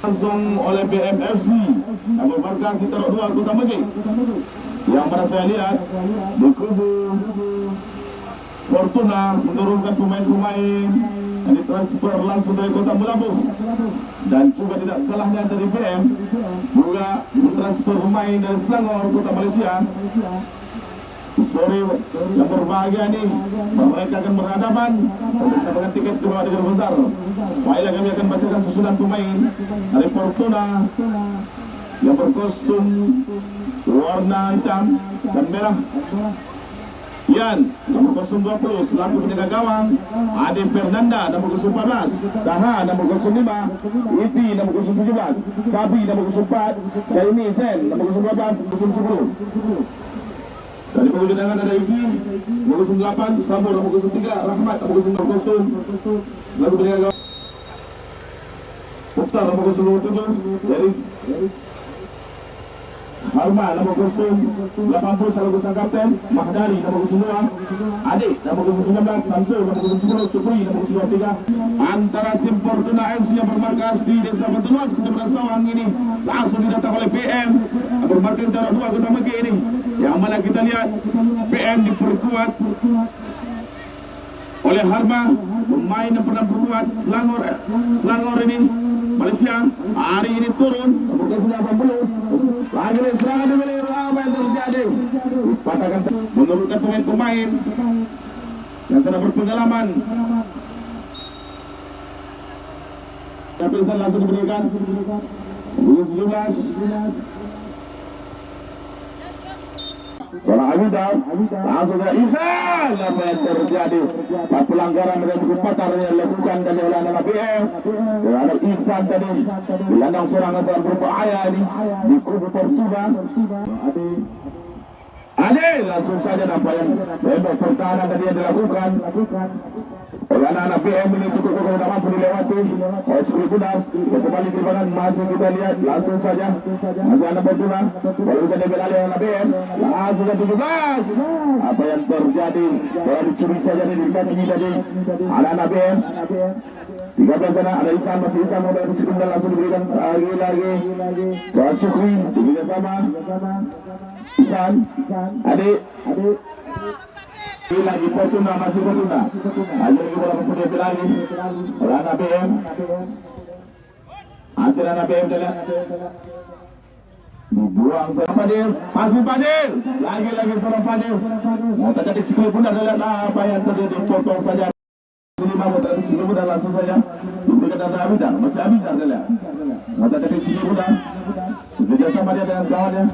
langsung oleh BMFC yang merupakan Citra 2 Kota Megi. Yang mana saya lihat di kubu Fortuna menurunkan pemain-pemain yang ditransfer langsung dari Kota Melabuh, dan juga tidak kalahnya dari BM juga mentransfer pemain dari Selangor Kota Malaysia. Sore yang berbahagia nih, mereka akan berhadapan untuk mendapatkan tiket ke Liga Besar. Baiklah, kami akan bacakan susunan pemain dari Fortuna yang berkostum warna hitam dan merah. Ian, nomor 020, selaku penjaga gawang. Ade Fernanda, nomor 014. Taha, nomor 05. Iti, nomor 017. Sabi, nomor 04. Saimi Sen, nomor 012, nomor 10. Dari pengundangan ada Iki, nomor 08, Sambo, nomor 03, Rahmat, nomor 09, selaku penjaga gawang. Mukhtar, nomor 07, Yaris. Harma, nomor 80, selaku sang kapten. Mahdari, nomor 02. Adik, nomor 19. Samsul, nomor 10. Cukri, nomor 23. Antara tim Fortuna FC yang bermarkas di Desa Batulas, Kecamatan Sawang ini langsung didatang oleh PM yang bermarkas Citra 2 Kota Megi ini. Yang mana kita lihat PM diperkuat oleh Harma, pemain yang pernah berkuat Selangor ini Malaysia, hari ini turun nomor 80. Lagi serangan di wilayah, apa yang terjadi? Patahkan menurunkan pemain-pemain yang sudah berpengalaman. Kapten langsung diberikan 17. Seorang Abida langsung ke Ihsan. Apa yang terjadi? Pelanggaran dan kepatan yang dilakukan dari oleh anak BM terhadap Ihsan tadi. Dilandang serangan berbahaya ini di kubu Fortuna. Ade langsung saja nampaknya tembak pertahanan tadi yang dilakukan oleh anak-anak BM ini cukup kokoh, tidak mampu dilewati. Sekali Gudang kembali ke depan, masih kita lihat langsung saja masih anak Fortuna baru bisa diambil alih anak BM langsung ke 17. Apa yang terjadi? Baru dicuri saja di kaki tadi anak-anak BM. 13 sana ada Ihsan, masih Ihsan mau dari sekundal langsung diberikan lagi Soal Syukri diberikan sama Ihsan. Adik lagi Fortuna, masih Fortuna aja lagi bola mempunyai lagi oleh anak BM. Hasil anak BM adalah dibuang sama Padil, masih Padil lagi seorang Padil mau terjadi sekali pun adalah apa yang terjadi, potong saja sini mau terjadi sekali pun langsung saja diberikan dari Abizar, masih Abizar adalah mau terjadi sekali pun bekerja sama dia dengan kawannya.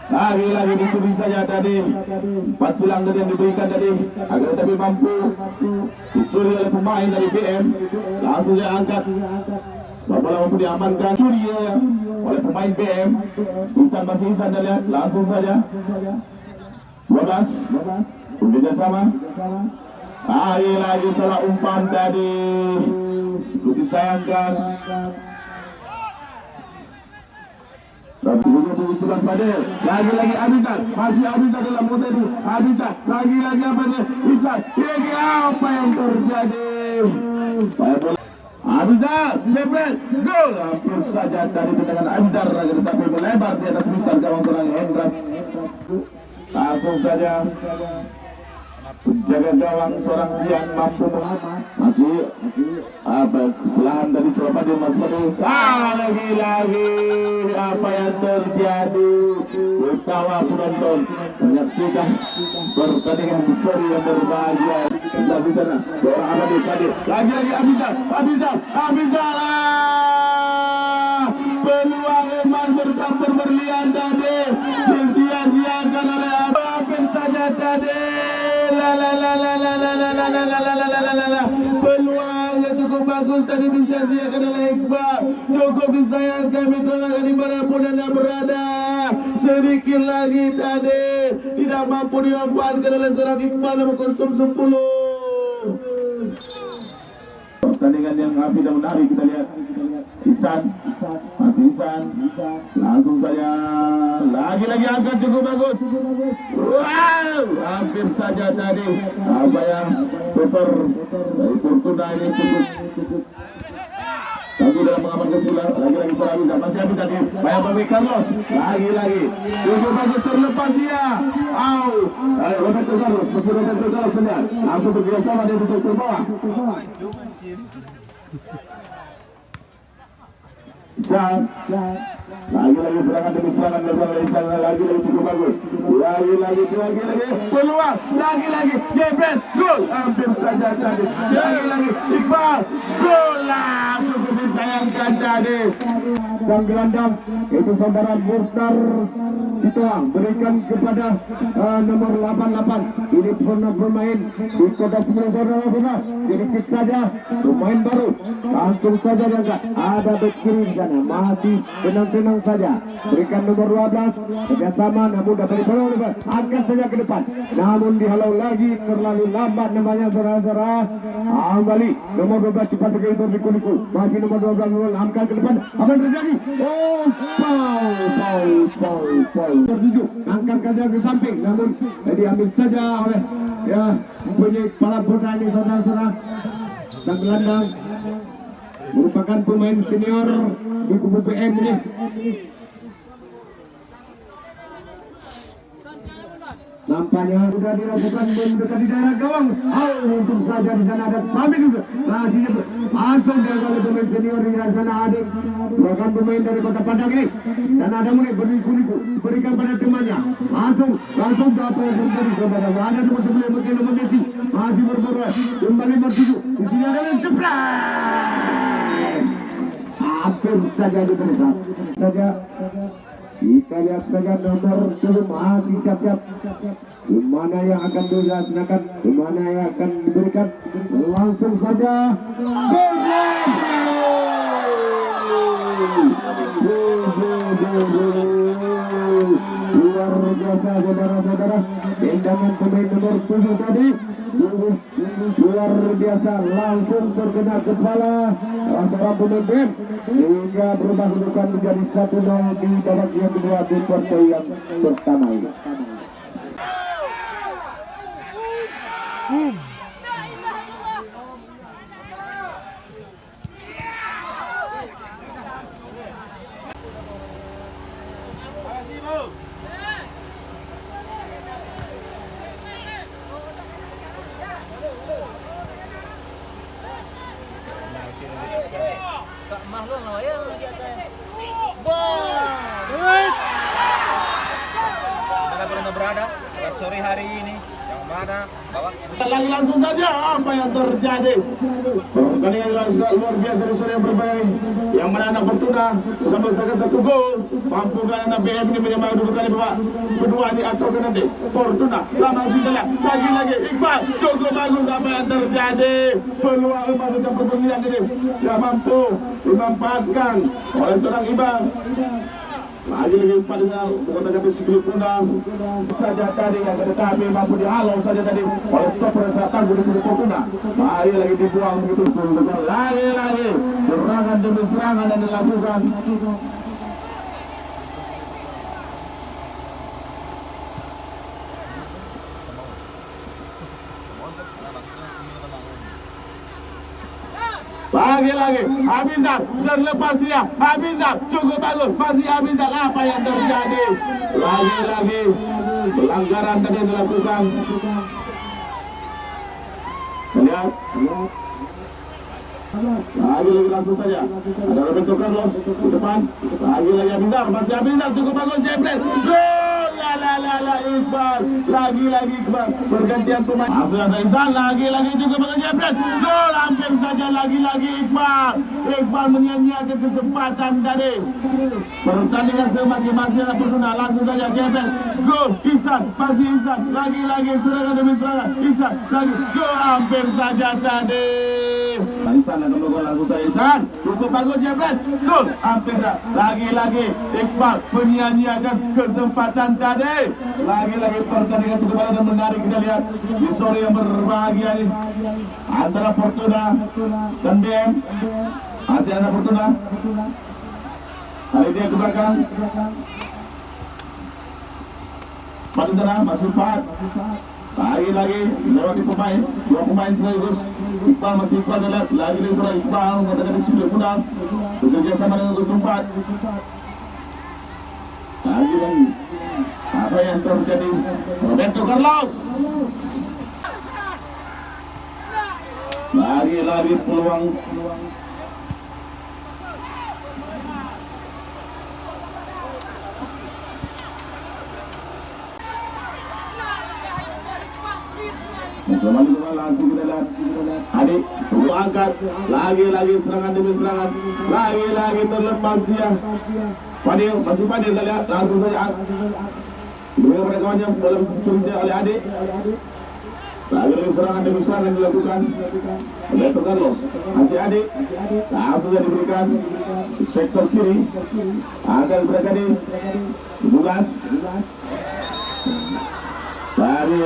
Lagi dicuri saja tadi 4 silang tadi yang diberikan tadi agar tapi mampu dicuri oleh pemain dari BM. Langsung dia angkat bola mampu diamankan, curi oleh pemain BM. Ihsan, masih Ihsan dan lihat langsung saja 12 bekerja sama. Lagi salah umpan tadi cukup disayangkan. 11 Padil, lagi Abizar, masih Abizar dalam motor itu. Abizar, lagi apa nih? Ihsan, ini apa yang terjadi? Abizar, Gabriel, gol! Hampir saja tadi tendangan Abizar, tetapi melebar di atas besar gawang serang Hendras. Langsung saja penjaga gawang seorang Dian mampu masih kesalahan dari seorang Padil, masih Padil. Lagi apa yang terjadi? Ketawa penonton menyaksikan pertandingan seri yang berbahagia. Sebelah di sana seorang Abidin Padil, lagi Abizar. Peluang emas bercampur berlian tadi disia-siakan oleh Abin saja tadi. Peluangnya cukup bagus tadi disia-siakan oleh Iqbal. Cukup disayangkan mitra laga dimanapun anda berada. Sedikit lagi tadi tidak mampu dimanfaatkan oleh seorang Iqbal nomor 010. Pertandingan yang api dan menarik kita lihat. Ihsan, masih Ihsan, langsung saja lagi angkat cukup bagus. Wow, hampir saja tadi apa yang stopper dari Fortuna ini cukup Teguh dalam mengamankan sebelah. Lagi-lagi serang Abizar. Masih Abizar di bayang bagi Carlos. Lagi-lagi. Tujuh bagus terlepas dia. Roberto Carlos. Masih Roberto Carlos sendiri. Langsung bekerjasama dia di sektor bawah. Lagi-lagi serangan demi serangan lagi-lagi cukup bagus. Lagi-lagi peluang. Lagi-lagi Jebret gol. Hampir saja tadi. Lagi-lagi Iqbal gol lah. Cukup disayangkan tadi. Sang gelandang itu saudara Murtar Situang berikan kepada nomor 88. Ini pernah bermain di Kota Semarang saudara-saudara. Sedikit saja pemain baru. Langsung saja diangkat. Ada bek kiri di sana. Masih tenang-tenang saja. Berikan nomor 12 kerjasama namun dapat diperoleh. Angkat saja ke depan. Namun dihalau lagi terlalu lambat namanya saudara-saudara. Kembali nomor 12 cepat sekali berliku-liku. Masih nomor 12 angkat ke depan. Apa yang terjadi? Oh, foul. Tertuju. Angkat saja ke samping. Namun diambil saja oleh punya kepala bola ini saudara-saudara. Sang gelandang merupakan pemain senior di kubu PM ini. Nampaknya sudah dilakukan mendekati daerah gawang. Untung saja di sana ada pamit juga. Masih langsung gagal oleh pemain senior di sana adik. Bahkan pemain dari Kota Padang ini. Dan ada mulai berliku-liku berikan pada temannya. Langsung ke apa yang terjadi saudara. Ada nomor 9 mungkin nomor Messi. Masih berbola kembali bertuju. Di sini ada yang jepret. Hampir saja diterima saja. Kita lihat saja nomor 7 masih siap-siap. Kemana yang akan dilaksanakan, kemana yang akan diberikan. Langsung saja luar biasa saudara-saudara. Tendangan pemain nomor 7 tadi luar biasa, langsung terkena kepala seorang pemain BEM sehingga berubah kedudukan menjadi 1-0 di babak yang kedua di kuarter yang pertama ini. Mahluk lah ya di atas. Bos. Mana berada pada sore hari ini yang mana bawa langsung saja apa yang terjadi. Pertandingan luar biasa di sore yang berbeda ini. Yang mana anak Fortuna sudah melesaikan 1 gol. Mampukah anak BM ini menyamai kedudukan di babak kedua ini atau nanti Fortuna masih jalan lagi Iqbal cukup bagus apa yang terjadi. Peluang emas untuk pertandingan ini tidak mampu dimanfaatkan oleh seorang Iqbal. Lagi-lagi pada mengatakan sikap pundak saja tadi yang tetapi mampu dihalau saja tadi oleh stopper saat tangguh di kubu Fortuna. Lagi dibuang begitu lagi serangan demi serangan yang dilakukan. Lagi Abizar terlepas dia. Abizar cukup bagus. Masih Abizar, apa yang terjadi? Lagi pelanggaran tadi dilakukan. Lihat. Lagi langsung saja. Ada Roberto Carlos di depan. Lagi Abizar. Masih Abizar cukup bagus. Jebret. Gol. Iqbal. Lagi Iqbal. Pergantian pemain. Langsung ada Ihsan. Lagi cukup bagus. Jebret. Gol. Hampir saja lagi Iqbal. Iqbal menyia-nyiakan kesempatan tadi. Pertandingan semakin masih ada Fortuna. Langsung saja Jebret. Gol. Ihsan. Masih Ihsan. Lagi serangan demi serangan. Ihsan. Lagi. Gol. Hampir saja tadi. Ihsan akan melakukan langsung saja Ihsan. Cukup bagus Jebret. Gol. Hampir saja. Lagi Iqbal menyia-nyiakan kesempatan tadi. Lagi pertandingan cukup panas dan menarik kita lihat di sore yang berbahagia ini antara Fortuna dan BM. Masih ada Fortuna. Kali dia ke belakang. Pada sana masuk Fahad. Lagi-lagi lewati pemain, dua pemain sekaligus. Iqbal masih Iqbal lihat lagi seorang Iqbal mengatakan di sini mudah bekerja sama dengan Gus Tumpat. Lagi apa yang terjadi? Roberto Carlos. Lagi peluang. Kembali langsung kita lihat Adik angkat lagi serangan demi serangan, lagi terlepas dia. Fadil masih Fadil kita lihat langsung saja diberikan pada kawannya dalam curi oleh Adik. Lagi serangan demi serangan dilakukan oleh Carlos. Masih Adik langsung saja diberikan sektor kiri akan mereka dibukas. Lagi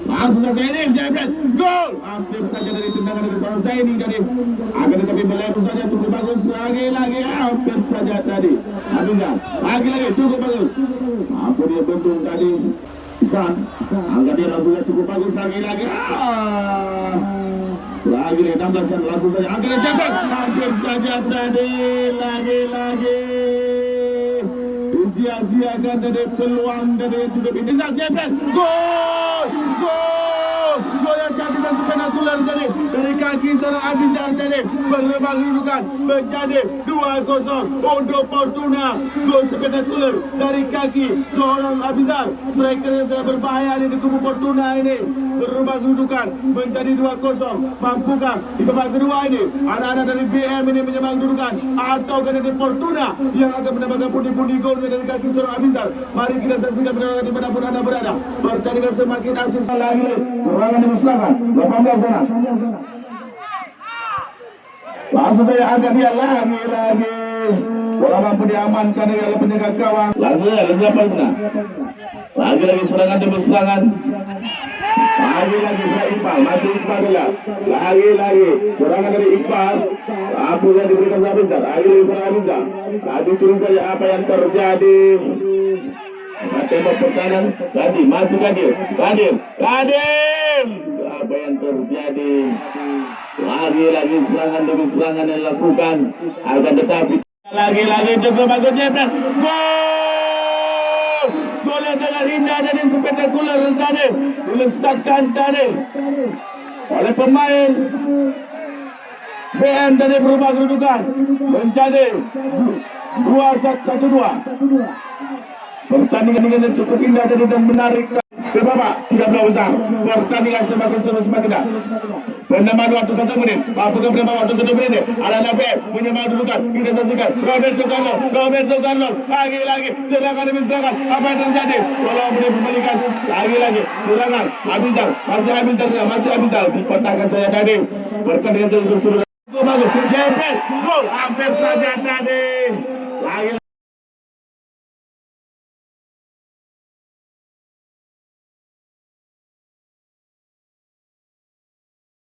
langsung ke Zaini, jebret, gol! Hampir saja dari tendangan dari seorang Zaini tadi. Akan tetapi melepas saja cukup bagus. Lagi hampir saja tadi. Lagi cukup bagus. Apa dia bentuk tadi? Isan, angkat dia langsung saja cukup bagus. Lagi 16 langsung saja. Angkat dia jebret, hampir saja tadi. Lagi. Sia-siakan dari peluang dari juga Nizar jebret, gol yang cantik dan spektakuler tadi dari kaki seorang Abizar tadi berubah kedudukan menjadi 2-0 untuk Fortuna. Gol spektakuler dari kaki seorang Abizar, striker yang sangat berbahaya di kubu Fortuna ini, berubah kedudukan menjadi 2-0. Mampukah di babak kedua ini anak-anak dari BM ini menyambang kedudukan atau dari Fortuna yang akan mendapatkan pundi-pundi golnya dari kaki seorang Abizar? Mari kita saksikan pertandingan dimanapun anda berada. Pertandingan semakin asik lagi. Serangan demi serangan 18 sana. Langsung saya angkat dia lagi. Bola mampu diamankan oleh penjaga gawang. Langsung saja lebih apa benar. Lagi serangan demi serangan. Lagi serangan Iqbal, masih Iqbal dia. Lagi serangan dari Iqbal. Apa yang diberikan oleh Abizar? Lagi serangan Abizar. Lagi curi saja apa yang terjadi. Tembak pertahanan tadi masih Kadir. Apa yang terjadi? Lagi serangan demi serangan yang dilakukan. Akan tetapi lagi cukup bagus jebret. Gol yang sangat indah dan spektakuler tadi dilesatkan tadi oleh pemain BM dari berubah kedudukan menjadi 2-1-2. Pertandingan ini cukup indah dan menarik. Ke babak 13 besar. Pertandingan semakin seru semakin indah. Penambahan waktu 1 menit. Apakah penambahan waktu 1 menit? Ada BM menyambang kedudukan. Kita saksikan Roberto Carlos. Lagi serangan demi serangan. Apa yang terjadi? Bola boleh kembalikan. Lagi serangan. Masih Abizar. Dipatahkan saya tadi. Pertandingan cukup seru. Bagus. Jebret. Gol. Hampir saja tadi. Lagi